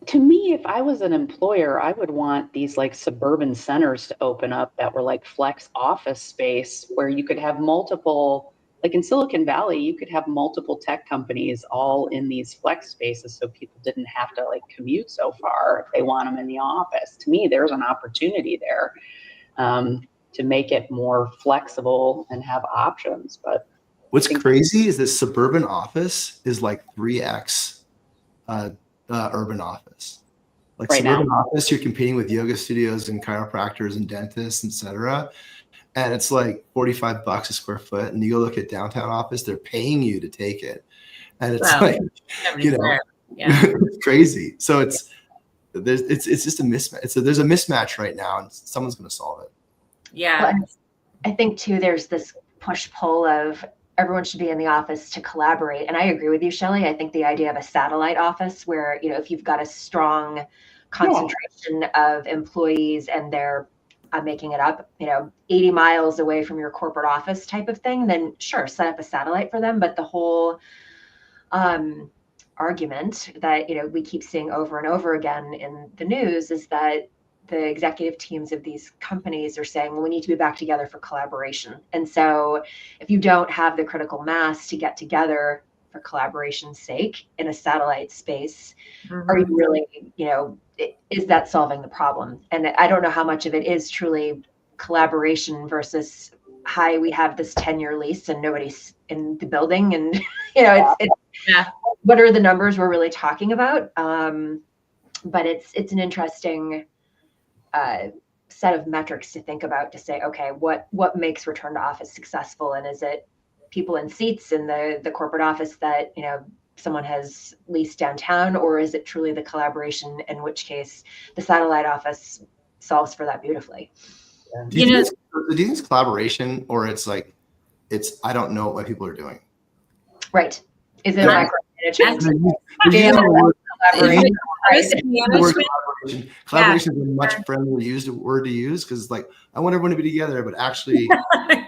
To me, if I was an employer, I would want these like suburban centers to open up that were like flex office space where you could have multiple, like in Silicon Valley, you could have multiple tech companies all in these flex spaces so people didn't have to like commute so far if they want them in the office. To me, there's an opportunity there to make it more flexible and have options. But what's crazy is that suburban office is like 3x urban office. Like right suburban office, you're competing with yoga studios and chiropractors and dentists, etc. And it's like $45 a square foot. And you go look at downtown office, they're paying you to take it. And it's it's crazy. So it's just a mismatch. So there's a mismatch right now, and someone's going to solve it. Yeah. Well, I think too, there's this push-pull of everyone should be in the office to collaborate. And I agree with you, Shelley. I think the idea of a satellite office where, if you've got a strong concentration of employees and they're, I'm making it up, 80 miles away from your corporate office type of thing, then sure, set up a satellite for them. But the whole argument that, we keep seeing over and over again in the news is that the executive teams of these companies are saying, well, we need to be back together for collaboration. And so if you don't have the critical mass to get together for collaboration's sake in a satellite space, are you really, is that solving the problem? And I don't know how much of it is truly collaboration versus, hi, we have this 10-year lease and nobody's in the building. And, what are the numbers we're really talking about? But it's an interesting set of metrics to think about to say, okay, what makes return to office successful? And is it people in seats in the corporate office that, someone has leased downtown, or is it truly the collaboration, in which case the satellite office solves for that beautifully? Do you think it's collaboration, or it's like, I don't know what people are doing? Right. Is it a micromanagement? Collaboration is a much friendlier word to use because, like, I want everyone to be together, but actually,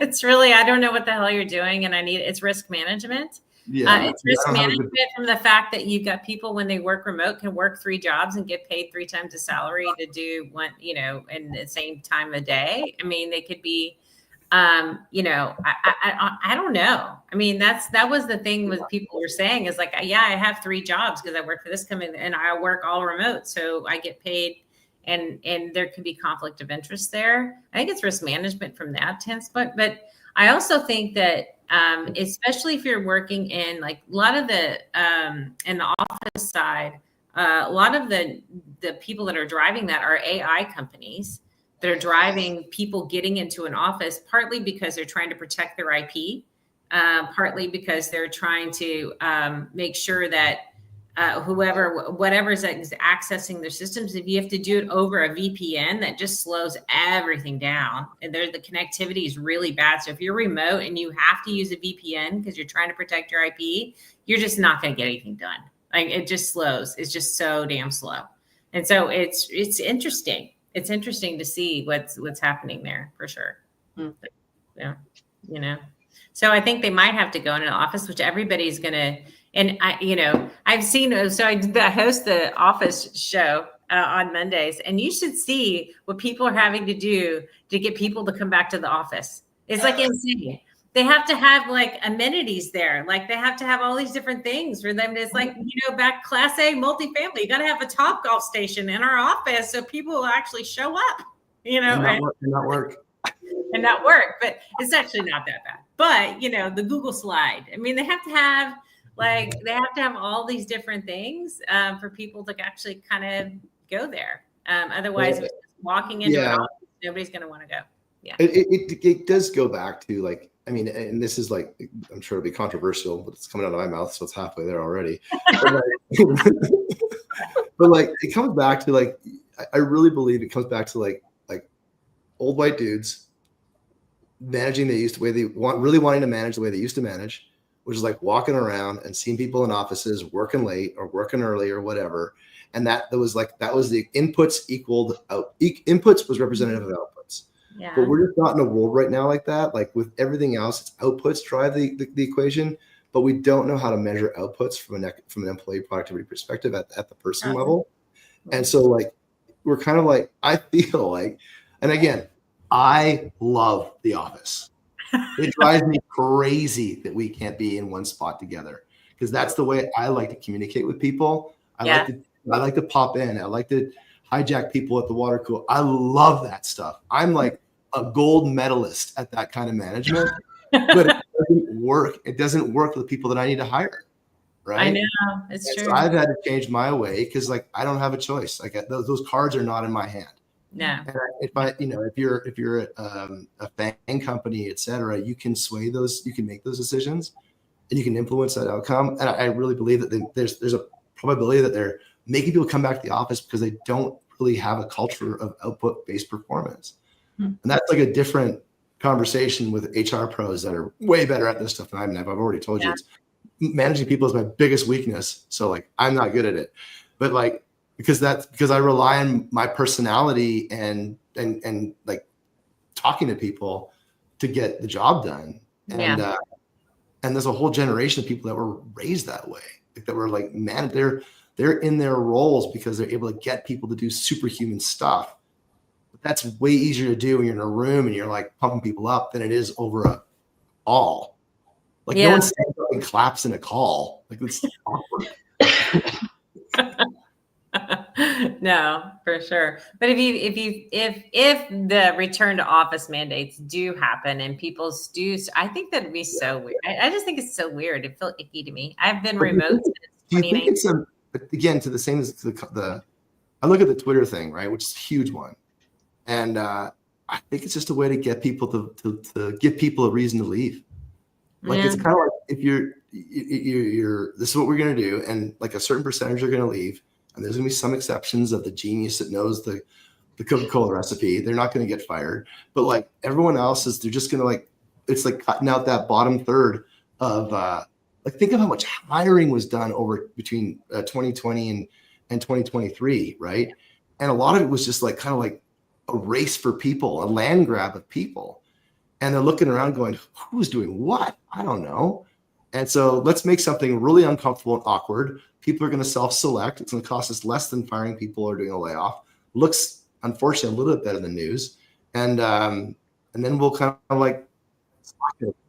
it's really, I don't know what the hell you're doing, and it's risk management. Yeah, it's risk management from the fact that you've got people when they work remote can work 3 jobs and get paid 3 times the salary to do one, in the same time of day. I mean, they could be. I don't know. I mean, that was the thing with people were saying is like, yeah, I have 3 jobs because I work for this company and I work all remote. So I get paid and there could be conflict of interest there. I think it's risk management from that sense. But I also think that, especially if you're working in like a lot of the, in the office side, a lot of the people that are driving that are AI companies that are driving people getting into an office, partly because they're trying to protect their IP, partly because they're trying to make sure that whatever's accessing their systems, if you have to do it over a VPN, that just slows everything down. And the connectivity is really bad. So if you're remote and you have to use a VPN because you're trying to protect your IP, you're just not going to get anything done. Like it just slows. It's just so damn slow. And so it's interesting. It's interesting to see what's happening there for sure. Yeah, So I think they might have to go in an office, which everybody's gonna. And I've seen. So I host the Office show on Mondays, and you should see what people are having to do to get people to come back to the office. It's like insane. They have to have like amenities there. Like they have to have all these different things for them. It's like, back Class A multifamily. You got to have a Top Golf station in our office so people will actually show up, and not work. And not work, but it's actually not that bad. But the Google slide. I mean, they have to have all these different things for people to actually kind of go there. Otherwise, if it's just walking into an office, nobody's going to want to go. Yeah, it does go back to like, I mean, and this is like, I'm sure it'll be controversial, but it's coming out of my mouth, so it's halfway there already. But like, it comes back to like, I really believe it comes back to like old white dudes managing really wanting to manage the way they used to manage, which is like walking around and seeing people in offices working late or working early or whatever. And that was the inputs equaled out. Inputs was representative of outputs. Yeah. But we're just not in a world right now like that. Like with everything else, it's outputs drive the equation, but we don't know how to measure outputs from an employee productivity perspective at the person level. And so like, we're kind of like, I feel like, and again, I love the office. It drives me crazy that we can't be in one spot together, because that's the way I like to communicate with people. I like to pop in. I like to hijack people at the water cooler. I love that stuff. I'm like a gold medalist at that kind of management, but it doesn't work. It doesn't work with the people that I need to hire. Right. I know, it's true. So I've had to change my way because like I don't have a choice. Like those cards are not in my hand. No. And if you're a FANG company, et cetera, you can sway those, you can make those decisions, and you can influence that outcome. And I really believe that there's a probability that they're making people come back to the office because they don't really have a culture of output-based performance. And that's like a different conversation with HR pros that are way better at this stuff than I've already told you. Managing people is my biggest weakness. So like, I'm not good at it, but like, because I rely on my personality and like talking to people to get the job done. And there's a whole generation of people that were raised that way, that were like, man, they're in their roles because they're able to get people to do superhuman stuff. But that's way easier to do when you're in a room and you're like pumping people up than it is over a call. Like no one stands up and claps in a call. Like it's awkward. No, for sure. But if the return to office mandates do happen and people do, I think that'd be so weird. I just think it's so weird. It feels icky to me. I've been remote since 2019. Do you think it's again to the same as the I look at the Twitter thing, right, which is a huge one, and I think it's just a way to get people to give people a reason to leave. Like it's kind of like if you're this is what we're gonna do, and like a certain percentage are gonna leave. And there's going to be some exceptions of the genius that knows the Coca-Cola recipe. They're not going to get fired. But like everyone else they're just going to like, it's like cutting out that bottom third of like, think of how much hiring was done between 2020 and 2023, right? And a lot of it was just like kind of like a race for people, a land grab of people. And they're looking around going, who's doing what? I don't know. And so let's make something really uncomfortable and awkward. People are going to self-select. It's going to cost us less than firing people or doing a layoff. Looks, unfortunately, a little bit better in the news. And then we'll kind of like,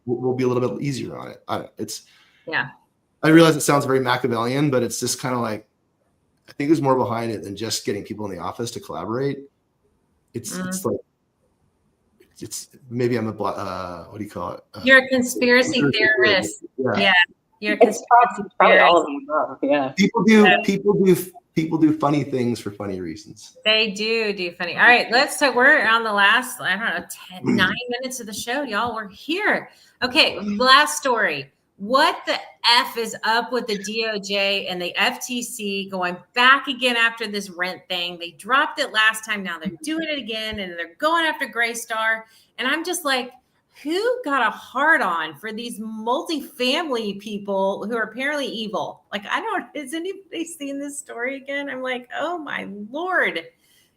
we'll be a little bit easier on it. I realize it sounds very Machiavellian, but it's just kind of like, I think there's more behind it than just getting people in the office to collaborate. It's like, it's maybe I'm what do you call it? You're a conspiracy theorist. Yeah. You're a conspiracy probably theorist. all of them above. Yeah. People do funny things for funny reasons. They do funny. All right, let's talk. We're on the last, 9 minutes of the show, y'all. We're here. Okay, last story. What the F is up with the DOJ and the FTC going back again after this rent thing? They dropped it last time. Now they're doing it again, and they're going after Greystar. And I'm just like, who got a hard on for these multifamily people who are apparently evil? Like, has anybody seen this story again? I'm like, oh my Lord,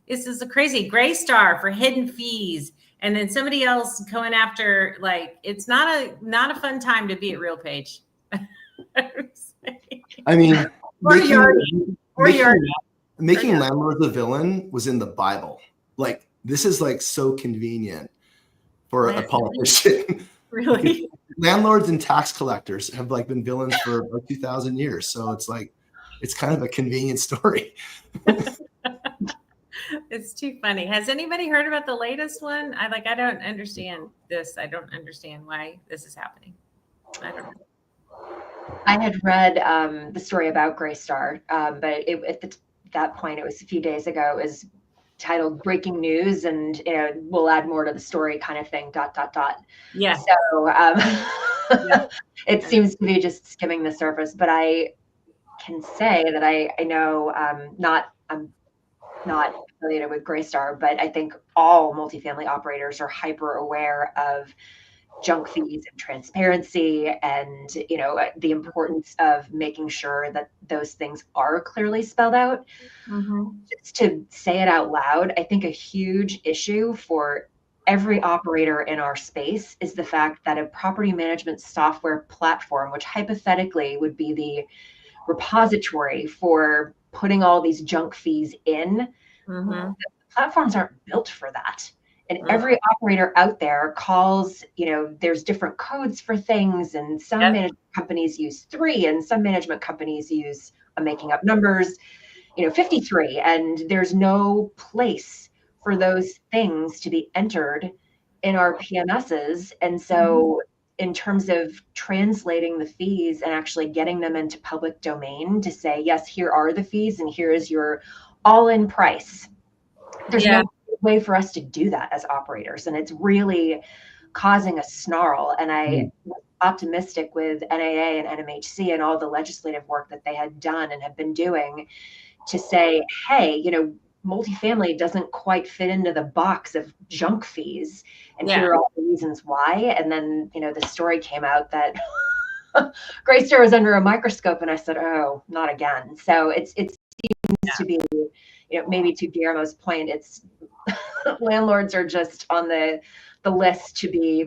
this is a crazy Greystar for hidden fees. And then somebody else going after, like, it's not a fun time to be at RealPage. I mean, or Yardi. Making landlords a villain was in the Bible. Like, this is like so convenient for a politician. Really? Landlords and tax collectors have like been villains for like 2,000 years. So it's like, it's kind of a convenient story. It's too funny. Has anybody heard about the latest one? I don't understand this. I don't understand why this is happening. I don't know. I had read the story about Greystar, but at that point, it was a few days ago. It was titled "Breaking News," and we'll add more to the story, kind of thing. ... Yeah. So it seems to be just skimming the surface. But I can say that I know I'm not affiliated with Greystar, but I think all multifamily operators are hyper aware of junk fees and transparency, and the importance of making sure that those things are clearly spelled out. Just to say it out loud, I think a huge issue for every operator in our space is the fact that a property management software platform, which hypothetically would be the repository for putting all these junk fees in, the platforms aren't built for that. And every operator out there calls, there's different codes for things, and some management companies use 3, and some management companies use, I'm making up numbers, 53, and there's no place for those things to be entered in our PMSs. And so in terms of translating the fees and actually getting them into public domain to say, yes, here are the fees and here is your all-in price, there's no way for us to do that as operators. And it's really causing a snarl. And I was optimistic with NAA and NMHC and all the legislative work that they had done and have been doing to say, hey, multifamily doesn't quite fit into the box of junk fees. And here are all the reasons why. And then, the story came out that Greystar was under a microscope. And I said, oh, not again. So it seems to be, maybe to Guillermo's point, it's landlords are just on the list to be,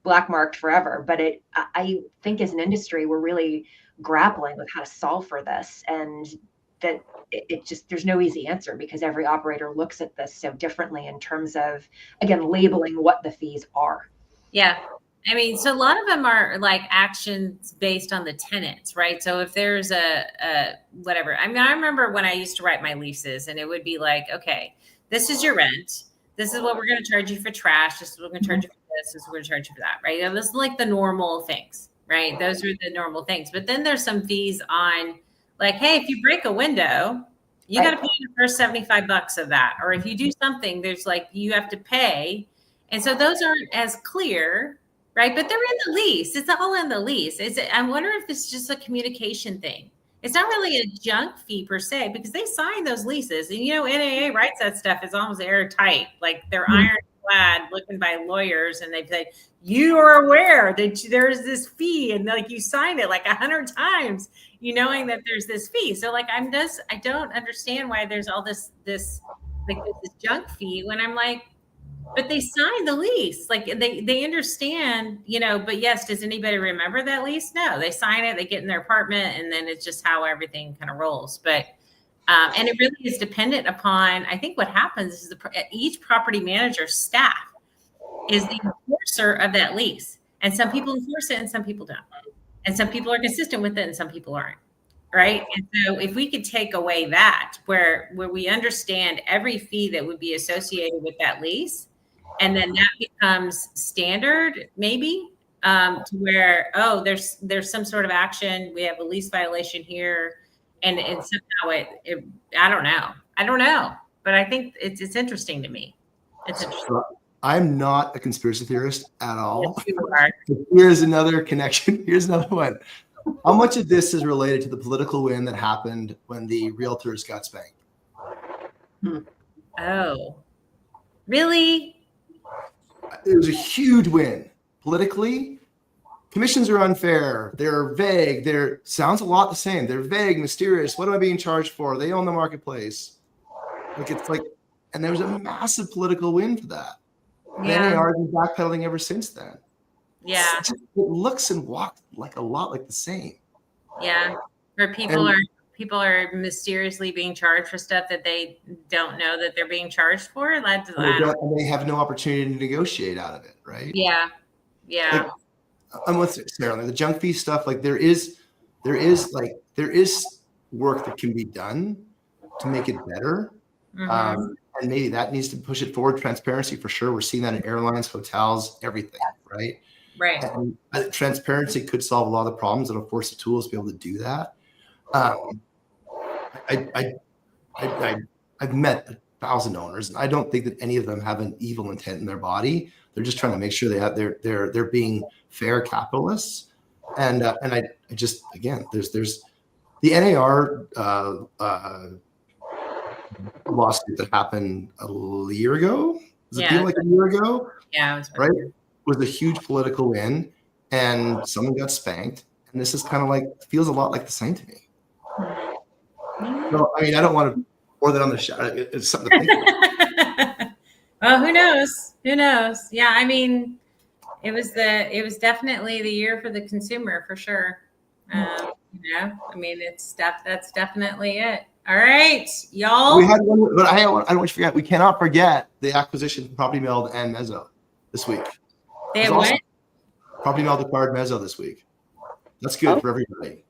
black marked forever. But I think as an industry, we're really grappling with how to solve for this, and that it just, there's no easy answer because every operator looks at this so differently in terms of, again, labeling what the fees are. Yeah. I mean, so a lot of them are like actions based on the tenants, right? So if there's a whatever, I mean, I remember when I used to write my leases and it would be like, okay, this is your rent. This is what we're going to charge you for trash. This is what we're going to charge you for this. This is what we're going to charge you for that, right? It was like the normal things, right? Those are the normal things. But then there's some fees on like, hey, if you break a window, you got to pay the first $75 of that. Or if you do something, there's like, you have to pay. And so those aren't as clear, right? But they're in the lease. It's all in the lease. I wonder if this is just a communication thing. It's not really a junk fee per se, because they sign those leases. And, NAA writes that stuff. It's almost airtight. Like they're ironclad looking by lawyers. And they say, you are aware that there's this fee. And like you signed it like 100 times, knowing that there's this fee. So like, I don't understand why there's all this junk fee when I'm like, but they signed the lease. Like they understand, but yes, does anybody remember that lease? No, they sign it, they get in their apartment, and then it's just how everything kind of rolls. But, and it really is dependent upon, I think what happens is each property manager staff is the enforcer of that lease. And some people enforce it and some people don't. And some people are consistent with it and some people aren't. Right. And so if we could take away that, where we understand every fee that would be associated with that lease, and then that becomes standard, maybe, to where, oh, there's some sort of action. We have a lease violation here. And somehow I don't know. But I think it's interesting to me. It's interesting. I'm not a conspiracy theorist at all. Yes, you are. Here's another connection. Here's another one. How much of this is related to the political win that happened when the realtors got spanked? Oh, really? It was a huge win politically. Commissions are unfair. They're vague. Sounds a lot the same. They're vague, mysterious. What am I being charged for? They own the marketplace. And there was a massive political win for that. Yeah. NAR has been backpedaling ever since then. Yeah. It looks and walks like a lot like the same. Yeah. Where people are people are mysteriously being charged for stuff that they don't know that they're being charged for. And they have no opportunity to negotiate out of it, right? Yeah. Like, I'm with Sarah. Like the junk fee stuff, like there is work that can be done to make it better. And maybe that needs to push it forward. Transparency for sure. We're seeing that in airlines, hotels, everything, right? Right. And transparency could solve a lot of the problems. It'll force the tools to be able to do that. I've met 1,000 owners, and I don't think that any of them have an evil intent in their body. They're just trying to make sure they're being fair capitalists. And I just, again, there's the NAR lawsuit that happened a year ago. Was it feel like a year ago? Yeah, it was right. Was a huge political win, and someone got spanked. And this is kind of like, feels a lot like the same to me. So, I mean, I don't want to pour that on the shot. It's something to think about. Well, who knows? Who knows? Yeah, I mean, it was definitely the year for the consumer for sure. I mean, that's definitely it. All right, y'all. We had one, but I don't want you to forget. We cannot forget the acquisition of Property Meld and Mezzo this week. They what? Property Meld acquired Mezzo this week. That's good for everybody.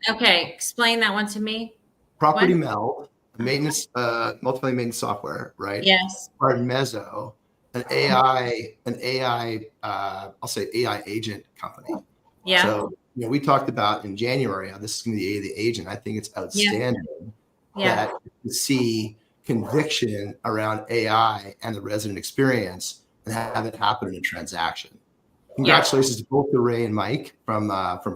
Okay, explain that one to me. Property Meld, maintenance, multifamily maintenance software, right? Yes. Acquired Mezzo, an AI, I'll say AI agent company. Yeah. So, we talked about in January how this is going to be the agent. I think it's outstanding that to see conviction around AI and the resident experience and have it happen in a transaction. Congratulations to both Ray and Mike from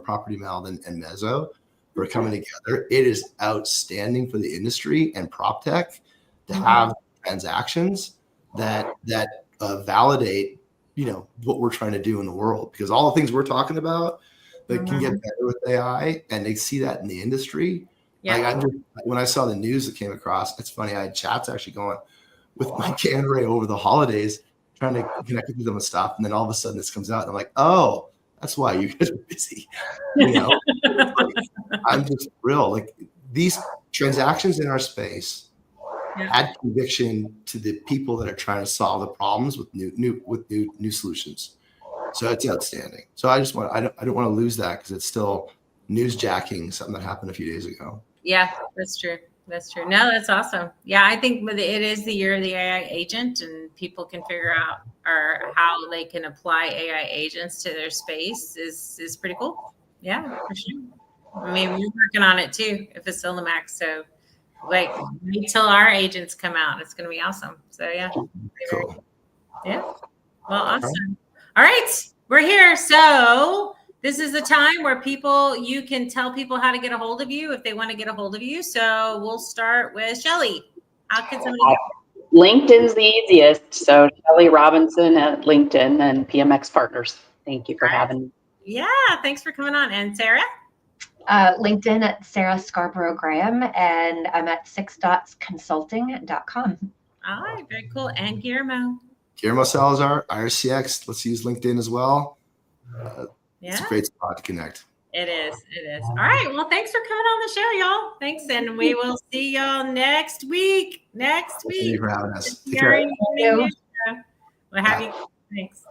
Property Meld and Mezzo for coming together. It is outstanding for the industry and prop tech to have transactions that validate what we're trying to do in the world, because all the things we're talking about that can get better with AI, and they see that in the industry. Like when I saw the news that came across, it's funny, I had chats actually going with Mike and Ray over the holidays trying to connect with them and stuff, and then all of a sudden this comes out and I'm like, oh, that's why you guys are busy. I'm just thrilled. Like these transactions in our space add conviction to the people that are trying to solve the problems with new solutions. So it's outstanding. So I don't want to lose that, because it's still newsjacking something that happened a few days ago. Yeah, that's true. That's true. No, that's awesome. Yeah, I think it is the year of the AI agent, and people can figure out how they can apply AI agents to their space is pretty cool. Yeah, for sure. I mean, we're working on it too, if it's still the max. So wait till our agents come out. It's going to be awesome. So yeah. Cool. Yeah. Well, awesome. All right, we're here. So this is the time where you can tell people how to get a hold of you if they want to get a hold of you. So we'll start with Shelly. How can somebody? LinkedIn's the easiest. So Shelly Robinson at LinkedIn and PMX Partners. Thank you for having me. Yeah, thanks for coming on. And Sarah? LinkedIn at Sarah Scarborough Graham, and I'm at 6dotsconsulting.com. All right, very cool. And Guillermo? Guillermo Salazar, IRCX. Let's use LinkedIn as well. It's a great spot to connect. It is. All right. Well, thanks for coming on the show, y'all. Thanks. And we will see y'all next week. Thank you for having us. Take care. We'll have you. Thanks.